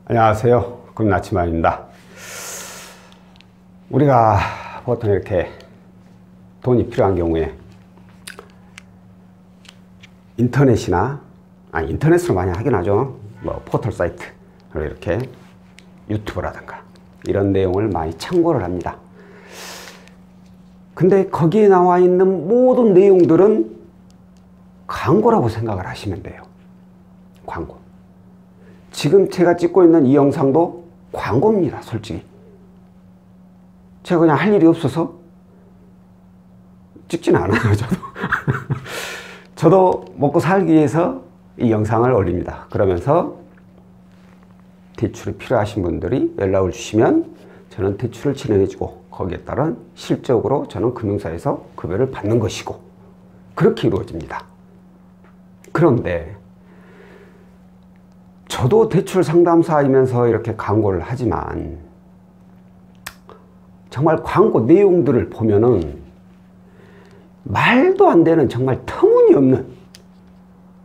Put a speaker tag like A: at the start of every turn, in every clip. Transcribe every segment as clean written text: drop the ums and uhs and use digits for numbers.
A: 안녕하세요. 금나치마입니다. 우리가 보통 이렇게 돈이 필요한 경우에 인터넷으로 많이 하긴 하죠. 뭐 포털 사이트, 그리고 이렇게 유튜브라든가 이런 내용을 많이 참고를 합니다. 근데 거기에 나와 있는 모든 내용들은 광고라고 생각을 하시면 돼요. 광고. 지금 제가 찍고 있는 이 영상도 광고입니다, 솔직히. 제가 그냥 할 일이 없어서 찍진 않아요, 저도. 저도 먹고 살기 위해서 이 영상을 올립니다. 그러면서 대출이 필요하신 분들이 연락을 주시면 저는 대출을 진행해주고 거기에 따른 실적으로 저는 금융사에서 급여를 받는 것이고 그렇게 이루어집니다. 그런데 저도 대출 상담사이면서 이렇게 광고를 하지만 정말 광고 내용들을 보면은 말도 안 되는 정말 터무니없는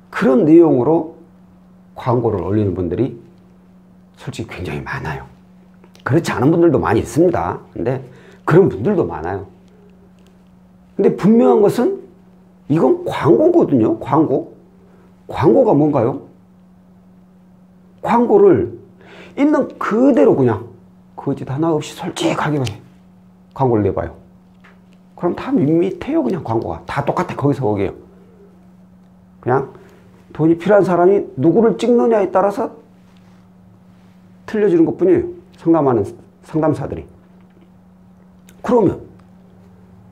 A: 그런 내용으로 광고를 올리는 분들이 솔직히 굉장히 많아요. 그렇지 않은 분들도 많이 있습니다. 근데 그런 분들도 많아요. 근데 분명한 것은 이건 광고거든요. 광고가 뭔가요? 광고를 있는 그대로 그냥 거짓 하나 없이 솔직하게 광고를 내봐요. 그럼 다 밋밋해요. 그냥 광고가 다 똑같아. 거기서 거기에요. 그냥 돈이 필요한 사람이 누구를 찍느냐에 따라서 틀려지는 것뿐이에요. 상담하는 상담사들이. 그러면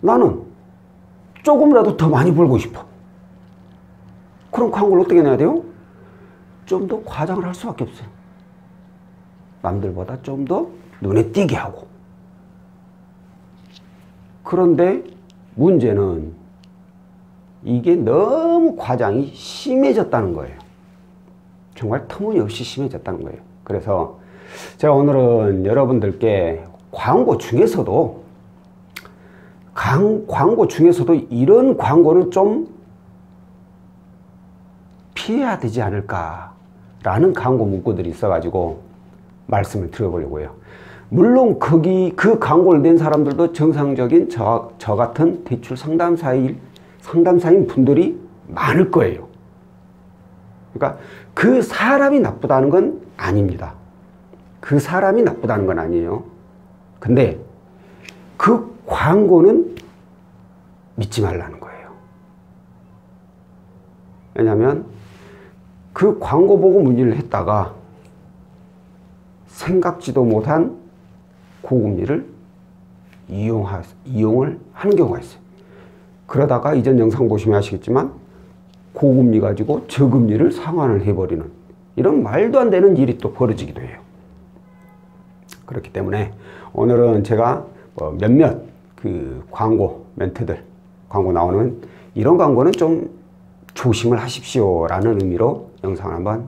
A: 나는 조금이라도 더 많이 벌고 싶어. 그럼 광고를 어떻게 내야 돼요? 좀 더 과장을 할 수밖에 없어요. 남들보다 좀 더 눈에 띄게 하고. 그런데 문제는 이게 너무 과장이 심해졌다는 거예요. 정말 터무니없이 심해졌다는 거예요. 그래서 제가 오늘은 여러분들께 광고 중에서도 이런 광고는 좀 피해야 되지 않을까라는 광고 문구들이 있어가지고 말씀을 드려보려고 해요. 물론 그 광고를 낸 사람들도 정상적인 저 같은 대출 상담사인 분들이 많을 거예요. 그러니까 그 사람이 나쁘다는 건 아닙니다. 그 사람이 나쁘다는 건 아니에요. 근데 그 광고는 믿지 말라는 거예요. 왜냐하면 그 광고 보고 문의를 했다가 생각지도 못한 고금리를 이용을 하는 경우가 있어요. 그러다가 이전 영상 보시면 아시겠지만 고금리 가지고 저금리를 상환을 해버리는 이런 말도 안 되는 일이 또 벌어지기도 해요. 그렇기 때문에 오늘은 제가 몇몇 그 광고 멘트들, 광고 나오는 이런 광고는 좀 조심을 하십시오 라는 의미로 영상을 한번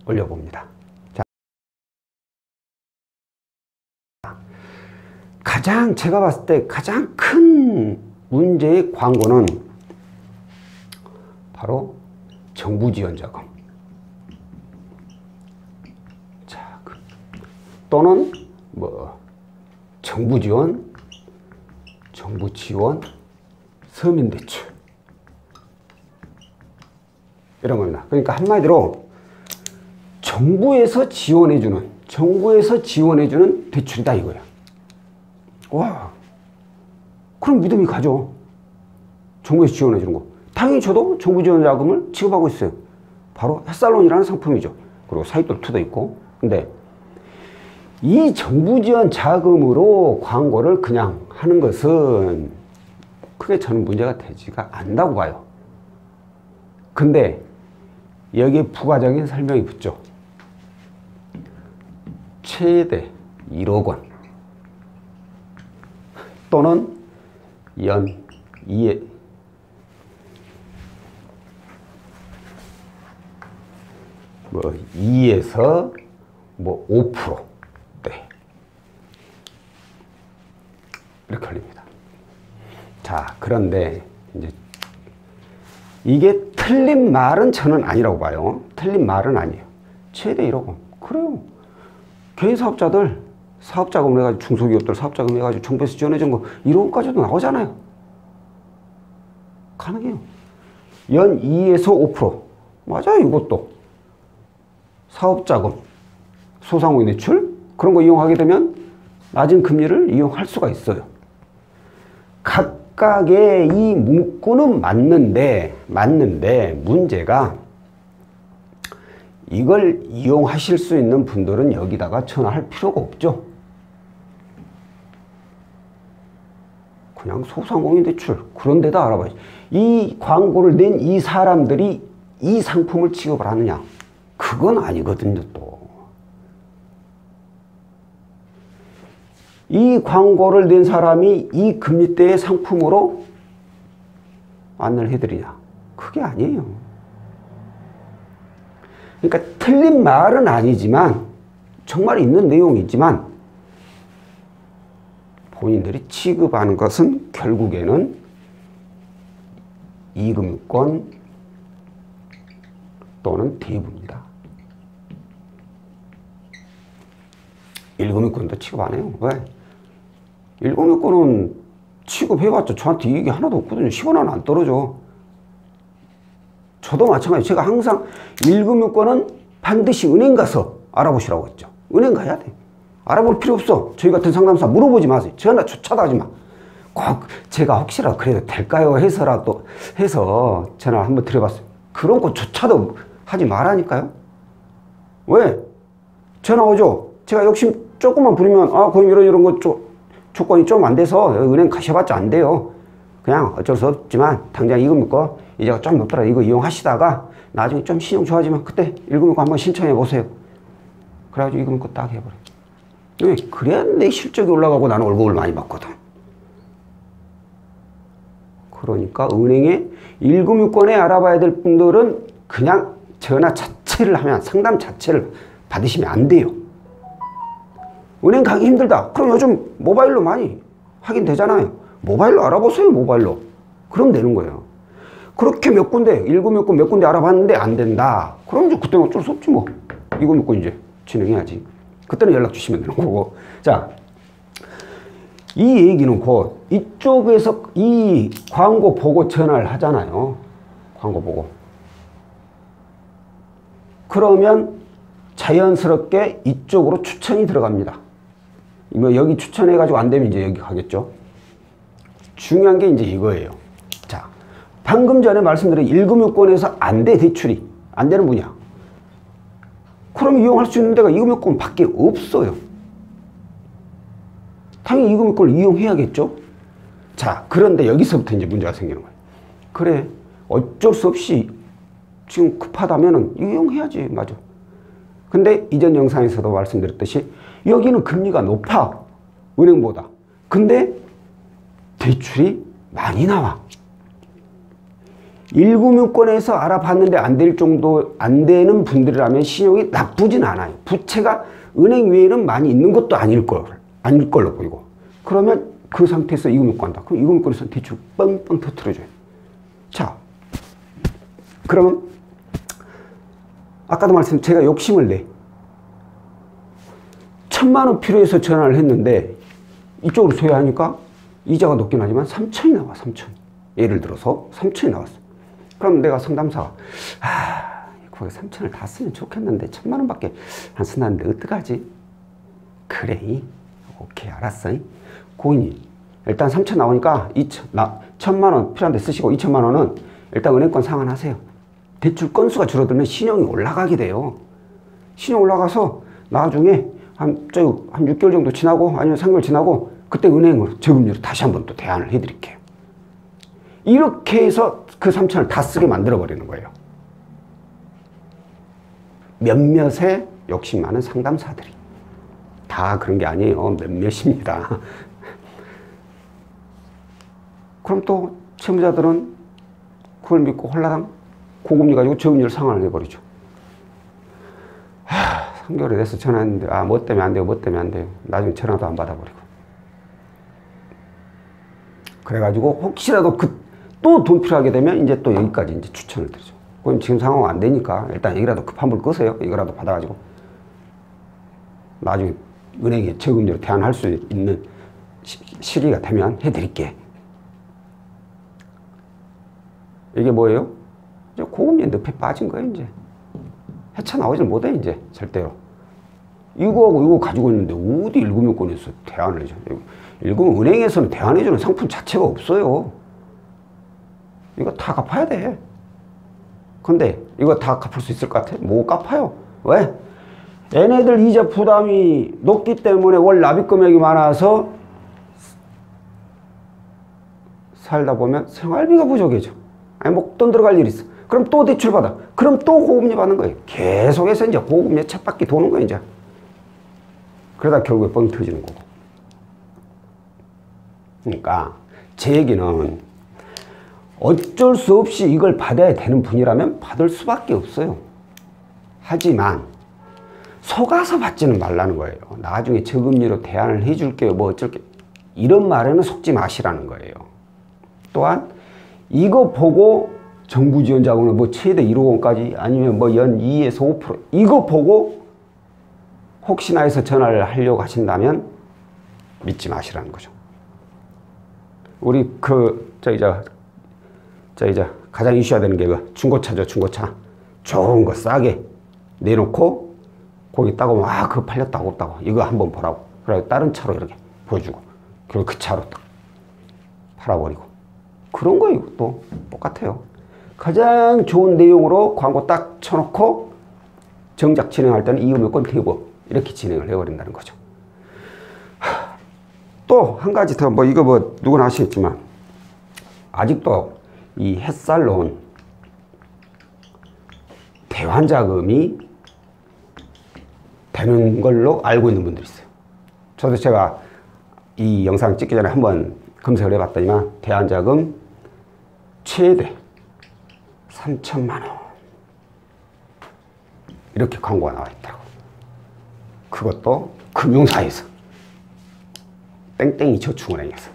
A: 올려봅니다. 자, 제가 봤을 때 가장 큰 문제의 광고는 바로 정부 지원 자금. 자, 또는 정부 지원, 서민 대출. 이런 겁니다. 그러니까 한마디로 정부에서 지원해주는 대출이다 이거야. 와, 그럼 믿음이 가죠. 정부에서 지원해주는 거. 당연히 저도 정부 지원 자금을 지급하고 있어요. 바로 햇살론이라는 상품이죠. 그리고 사이돌2도 있고. 근데 이 정부 지원 자금으로 광고를 그냥 하는 것은 크게 저는 문제가 되지가 않다고 봐요. 근데 여기에 부가적인 설명이 붙죠. 최대 1억 원 또는 연 2에서 5% 이렇게 걸립니다. 자, 그런데 이제 이게 틀린 말은 저는 아니라고 봐요. 틀린 말은 아니에요. 최대 1억 원. 그래요. 개인 사업자들 사업자금 해가지고 중소기업들 사업자금 해가지고 정부에서 지원해준 거 1억까지도 나오잖아요. 가능해요. 연 2에서 5%. 맞아요. 이것도. 사업자금, 소상공인 대출 그런 거 이용하게 되면 낮은 금리를 이용할 수가 있어요. 각각의 이 문구는 맞는데 문제가 이걸 이용하실 수 있는 분들은 여기다가 전화할 필요가 없죠. 그냥 소상공인 대출 그런 데다 알아봐야지. 이 광고를 낸 이 사람들이 이 상품을 취급을 하느냐? 그건 아니거든요. 또 이 광고를 낸 사람이 이 금리대의 상품으로 안내를 해드리냐? 그게 아니에요. 그러니까 틀린 말은 아니지만 정말 있는 내용이지만 본인들이 취급하는 것은 결국에는 이금융권 또는 대부입니다. 1금융권도 취급 안 해요. 왜? 1금융권은 취급해봤자 저한테 이익이 하나도 없거든요. 10원 안 떨어져. 저도 마찬가지. 제가 항상 1금융권은 반드시 은행 가서 알아보시라고 했죠. 은행 가야 돼. 알아볼 필요 없어. 저희 같은 상담사 물어보지 마세요. 전화조차도 하지 마. 꼭 제가 혹시라도 그래도 될까요? 해서 전화를 한번 드려봤어요. 그런 것조차도 하지 말라니까요. 왜? 전화 오죠. 제가 욕심 조금만 부리면 그럼 이런 거 조건이 좀 안 돼서 은행 가셔봤자 안 돼요. 그냥 어쩔 수 없지만 당장 이금융권 이자가 좀 높더라. 이거 이용하시다가 나중에 좀 신용 좋아지면 그때 1금융권 한번 신청해 보세요. 그래가지고 이금융권 딱 해버려. 왜? 그래야 내 실적이 올라가고 나는 월급을 많이 받거든. 그러니까 은행에 1금융권에 알아봐야 될 분들은 그냥 전화 자체를 하면 상담 자체를 받으시면 안 돼요. 은행 가기 힘들다. 그럼 요즘 모바일로 많이 하긴 되잖아요. 모바일로 알아보세요. 모바일로. 그럼 되는 거예요. 그렇게 몇 군데 1금융권 몇 군데 알아봤는데 안 된다. 그럼 이제 그때는 어쩔 수 없지 뭐. 2금융권 이제 진행해야지. 그때는 연락 주시면 되는 거고. 자, 이 얘기는 곧 이쪽에서 이 광고 보고 전화를 하잖아요. 광고 보고. 그러면 자연스럽게 이쪽으로 추천이 들어갑니다. 뭐 여기 추천해가지고 안 되면 이제 여기 가겠죠. 중요한 게 이제 이거예요. 자, 방금 전에 말씀드린 1금융권에서 안 돼, 대출이. 안 되는 분야. 그럼 이용할 수 있는 데가 2금융권 밖에 없어요. 당연히 2금융권을 이용해야겠죠. 자, 그런데 여기서부터 이제 문제가 생기는 거예요. 그래, 어쩔 수 없이 지금 급하다면은 이용해야지. 맞아. 근데 이전 영상에서도 말씀드렸듯이 여기는 금리가 높아. 은행보다. 근데 대출이 많이 나와. 1금융권에서 알아봤는데 안 될 정도 안 되는 분들이라면 신용이 나쁘진 않아요. 부채가 은행 외에는 많이 있는 것도 아닐 걸로 보이고. 그러면 그 상태에서 2금융권 한다. 그럼 2금융권에서 대출 뻥뻥 터뜨려줘요. 자, 그러면 아까도 말씀 제가 욕심을 내. 1,000만 원 필요해서 전화를 했는데 이쪽으로 줘야 하니까 이자가 높긴 하지만 3천이 나와. 3천. 예를 들어서 3천이 나왔어. 그럼 내가 상담사가 거기 3천을 다 쓰면 좋겠는데 1,000만 원밖에 안 쓴다는데 어떡하지? 그래. 오케이, 알았어. 고객님, 일단 3천 나오니까 1,000만 원 필요한데 쓰시고 2천만 원은 일단 은행권 상환하세요. 대출 건수가 줄어들면 신용이 올라가게 돼요. 신용 올라가서 나중에 한 6개월 정도 지나고 아니면 3개월 지나고 그때 은행으로 저금리로 다시 한번 또 대안을 해드릴게요. 이렇게 해서 그 3천을 다 쓰게 만들어버리는 거예요. 몇몇의 욕심 많은 상담사들이. 다 그런 게 아니에요. 몇몇입니다. 그럼 또 채무자들은 그걸 믿고 홀라당 고금리 가지고 저금리를 상환을 해버리죠. 3개월이 돼서 전화했는데 뭐 때문에 안 돼요. 뭐 때문에 안 돼요. 나중에 전화도 안 받아버리고. 그래가지고 혹시라도 또 돈 필요하게 되면 이제 또 여기까지 이제 추천을 드리죠. 그럼 지금 상황 안 되니까 일단 여기라도 급한 불 끄세요. 이거라도 받아가지고. 나중에 은행에 저금리로 대안할 수 있는 시기가 되면 해드릴게. 이게 뭐예요? 이제 고금리 늪에 빠진 거예요. 이제 헤쳐나오질 못해. 이제 절대로. 이거하고 이거 가지고 있는데 어디 1금융권에서 대안을 해줘. 일금은행에서는 대안해주는 상품 자체가 없어요. 이거 다 갚아야 돼. 근데 이거 다 갚을 수 있을 것 같아? 못 갚아요. 왜? 얘네들 이자 부담이 높기 때문에 월 납입 금액이 많아서 살다 보면 생활비가 부족해져. 아니 목돈 들어갈 일이 있어. 그럼 또 대출받아. 그럼 또 고금리 받는 거예요. 계속해서 이제 고금리 쳇바퀴 도는 거예요. 이제. 그러다 결국에 뻥 터지는 거고. 그러니까 제 얘기는 어쩔 수 없이 이걸 받아야 되는 분이라면 받을 수밖에 없어요. 하지만 속아서 받지는 말라는 거예요. 나중에 저금리로 대안을 해줄게요. 뭐 어쩔게. 이런 말에는 속지 마시라는 거예요. 또한 이거 보고 정부 지원 자금을 뭐 최대 1억 원까지 아니면 뭐 연 2에서 5% 이거 보고 혹시나 해서 전화를 하려고 하신다면 믿지 마시라는 거죠. 우리 가장 이슈화 되는 게 그 중고차죠. 중고차. 좋은 거 싸게 내놓고 거기 따고 그거 팔렸다고 없다고 이거 한번 보라고. 그리고 다른 차로 이렇게 보여주고 그리고 그 차로 딱 팔아버리고 그런 거예요. 또 똑같아요. 가장 좋은 내용으로 광고 딱 쳐놓고 정작 진행할 때는 이금융권 대부 이렇게 진행을 해버린다는 거죠. 또 한 가지 더 뭐 이거 뭐 누구나 아시겠지만 아직도 이 햇살론 대환자금이 되는 걸로 알고 있는 분들이 있어요. 저도 제가 이 영상 찍기 전에 한번 검색을 해봤더니만 대환자금 최대 3천만 원 이렇게 광고가 나와 있더라고. 그것도 금융사에서 땡땡이 저축은행에서.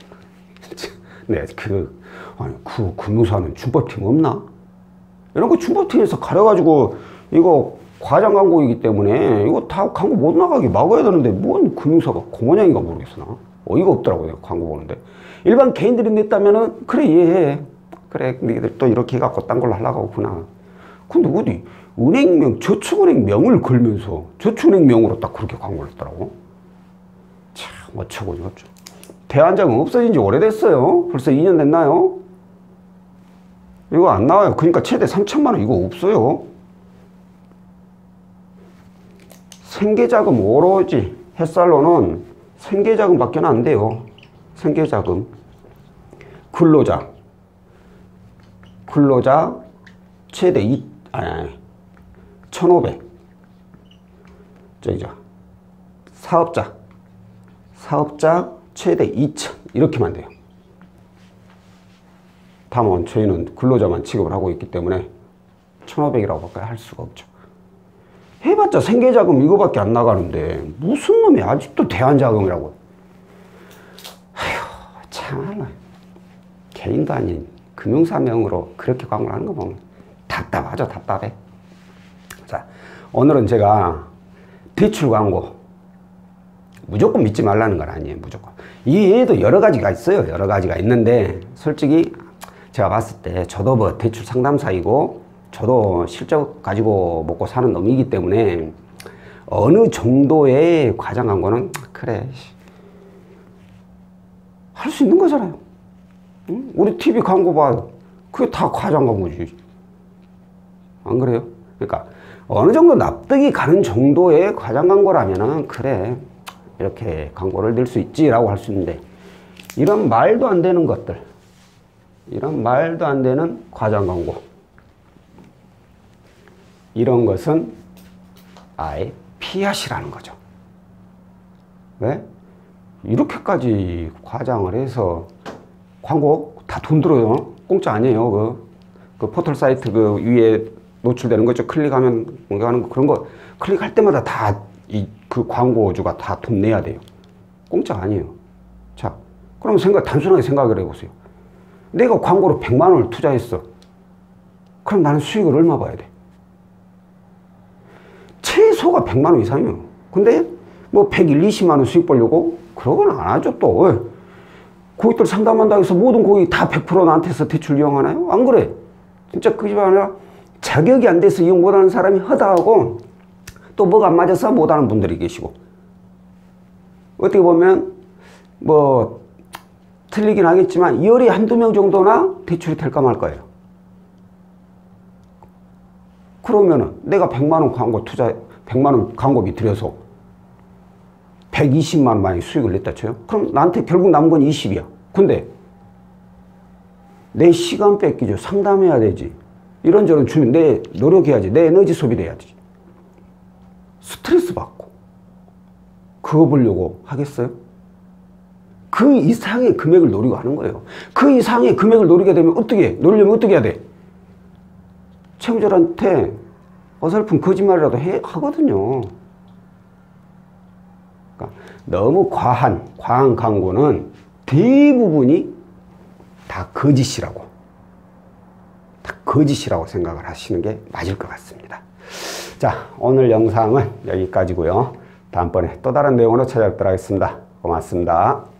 A: 네, 그 금융사는 준법팀 없나? 이런 거 준법팀에서 가려가지고 이거 과장 광고이기 때문에 이거 다 광고 못 나가게 막아야 되는데 뭔 금융사가 고모양인가 모르겠어. 나 어이가 없더라고. 내가 광고 보는데 일반 개인들이 냈다면은 그래 이해해. 그래 너희들 또 이렇게 해갖고 딴 걸로 하려고 하구나. 근데 어디 은행명 저축은행명을 걸면서 저축은행명으로 딱 그렇게 광고를 했더라고. 참 어처구니 없죠. 대환자금 없어진 지 오래됐어요. 벌써 2년 됐나요? 이거 안 나와요. 그러니까 최대 3천만 원 이거 없어요. 생계자금 오로지 햇살로는 생계자금밖에 안 돼요. 생계자금. 근로자 최대 1,500. 사업자 최대 2,000 이렇게만 돼요. 다만 저희는 근로자만 취급을 하고 있기 때문에 1,500이라고밖에 할 수가 없죠. 해봤자 생계자금 이거밖에 안 나가는데 무슨 놈이 아직도 대환자금이라고. 아휴 참나. 개인도 아닌 금융사명으로 그렇게 광고를 하는 거 보면 답답하죠. 답답해. 자, 오늘은 제가 대출 광고 무조건 믿지 말라는 건 아니에요. 무조건. 얘도 여러 가지가 있어요. 여러 가지가 있는데 솔직히 제가 봤을 때 저도 뭐 대출 상담사이고 저도 실적 가지고 먹고 사는 놈이기 때문에 어느 정도의 과장 광고는 그래 할 수 있는 거잖아요. 응? 우리 TV 광고 봐. 그게 다 과장 광고지. 안 그래요? 그러니까 어느 정도 납득이 가는 정도의 과장 광고라면은 그래 이렇게 광고를 낼 수 있지라고 할 수 있는데 이런 말도 안 되는 것들, 이런 말도 안 되는 과장 광고, 이런 것은 아예 피하시라는 거죠. 왜? 이렇게까지 과장을 해서 광고 다 돈 들어요. 공짜 아니에요. 그 포털 사이트 그 위에 노출되는 거 있죠. 클릭하면 뭔가 하는 거 그런 거 클릭할 때마다 다 그 광고주가 다 돈 내야 돼요. 공짜 아니에요. 자, 그럼 단순하게 생각을 해보세요. 내가 광고로 100만 원을 투자했어. 그럼 나는 수익을 얼마 봐야 돼? 최소가 100만 원 이상이에요. 근데 뭐 100, 20만 원 수익 보려고? 그러고는 안 하죠 또. 고객들 상담한다고 해서 모든 고객이 다 100% 나한테서 대출 이용하나요? 안 그래. 진짜 그 집 아니라 자격이 안 돼서 이용 못하는 사람이 허다하고 또 뭐가 안 맞아서 못하는 분들이 계시고, 어떻게 보면 뭐 틀리긴 하겠지만 열이 한두 명 정도나 대출이 될까 말 거예요. 그러면은 내가 100만 원 광고 투자, 100만 원 광고비 들여서 120만 원 만약 수익을 냈다 쳐요. 그럼 나한테 결국 남은 건 20이야. 근데 내 시간 뺏기죠. 상담해야 되지. 이런저런 주면 내 노력해야지. 내 에너지 소비돼야지. 스트레스 받고 그거 보려고 하겠어요? 그 이상의 금액을 노리고 하는 거예요. 그 이상의 금액을 노리게 되면 노리려면 어떻게 해야 돼? 채무자한테 어설픈 거짓말이라도 하거든요. 그러니까 너무 과한 광고는 대부분이 다 거짓이라고 생각을 하시는 게 맞을 것 같습니다. 자, 오늘 영상은 여기까지고요. 다음번에 또 다른 내용으로 찾아뵙도록 하겠습니다. 고맙습니다.